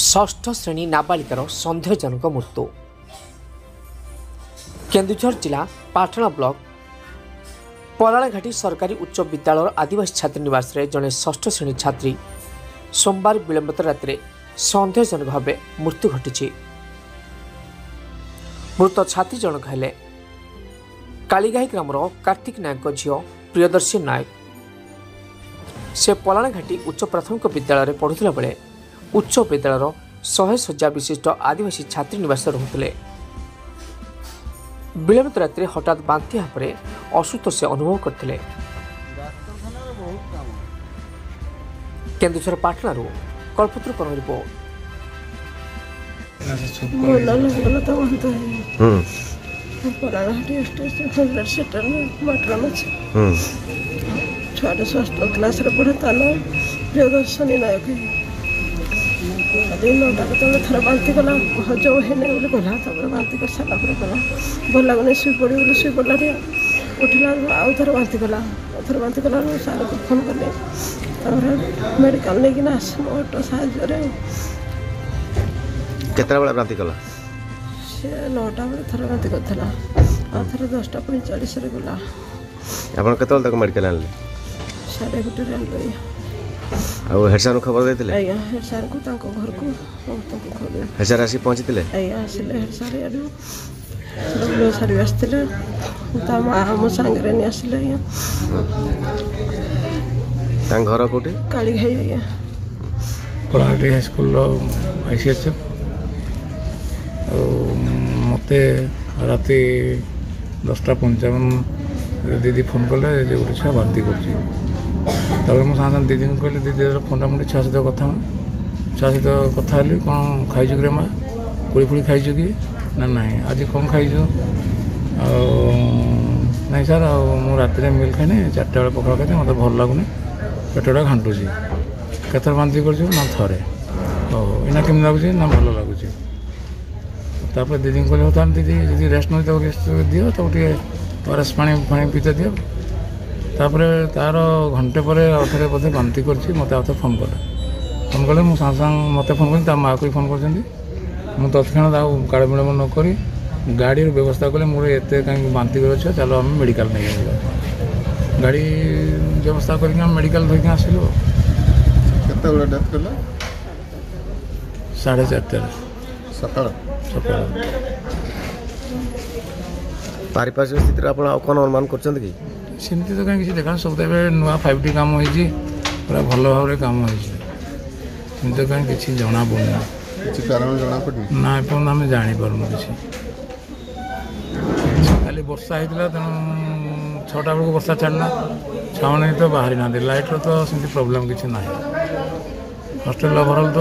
षष्ठ श्रेणी नाबालिकार सन्देहजनक मृत्यु। केन्दुझर जिला पाटणा ब्लॉक पराणाघाटी सरकारी उच्च विद्यालय आदिवासी छात्री निवास रे जड़े षष्ठ श्रेणी छात्री सोमवार विलंबित राति सन्देहजनक भाव मृत्यु घटी। मृत छात्री जनक हेले कालीगाई ग्रामर कार्तिक नायक झील प्रियदर्शी नायक। से पलाणाघाटी उच्च प्राथमिक विद्यालय पढ़ुला बेले उच्च विद्यालय 100 शज्या विशिष्ट आदिवासी छात्री निवास रुले। विलंबित राति हठात बांति पर असुतोष अनुभव करते। केन्दुझर पाटणारू कल्पतरू रिपोर्ट। छुआटे षष्ठ क्लास पढ़े तान प्रियदर्शनी नायक नौटा के थर बांति कला हजम होने बोले गला बांति कर सारा गला भल लगुनि शुई पड़ी बोले शुई पड़ा उठला आउ थर बांति कला सार को फोन कले मेडिकल लेकिन आस ऑटो साहय केतरा बांति कला से 9टा बेले थर बांति करथला आ थर 10:45 रे गला। आपण केतल तक मेडिकल आनले 1:30 आनले आ हेड सर खबर देथिले आया हेड सर को तांको घर को तांको खबर हेड सर आसी पहुंचतिले आया आसिले हेड सर याडू लोग सर आस्तिले ता मा हम संगरे नि आसिले आया तां घर कोठी काली घाई आया पराठी हाई स्कूल आईसीएच मते राति 10:55 दीदी फोन कले गोटे छुआ बांति कर मुझे दीदी को कहली दीदी फोन मुझे छुआ सहित कथा कौन खाई कि माँ कुड़ी फुड़ी खाई कि ना आज कौन खाई नहीं सर मु राति मिल खाई 4टा बेले पखाड़ खाई मत भल लगुनि पेटा घाटुची केतर बांति कर थे इना केमी लगुच ना भल लगुच दीदी को कहली दीदी जी रेस्ट नहीं रेस्ट दियो तो ओआरएस पानी पीते दियो तार घंटे पर आउे बोधे बांति कर मत आउ फोन कले मुझे मत फोन कर माँ को फोन कर तत्क्षण काल विलम्ब नक गाड़ी व्यवस्था कले मोर एत कहीं बांति कर चलो आम मेडिकल नहीं गाड़ी व्यवस्था करके मेडिकल धरिक आसलु 4:30 सकाळ पारिपार्श्विक स्थिति आप कौन अनुमान कर सेमती तो कहीं देखा सब तो नुआ 5T काम होती पूरा भल भाव काम होती तो कहीं किसी जना पड़ना कारण जना पड़ी ना एपर्त आम जापारूँ कि खाली वर्षा होता तेणु 6टा बेलू वर्षा छाड़ना छुआ मैंने तो बाहरी ना लाइट्र तो सेमती प्रोब्लेम किसी ना हॉस्टेल ओवरऑल तो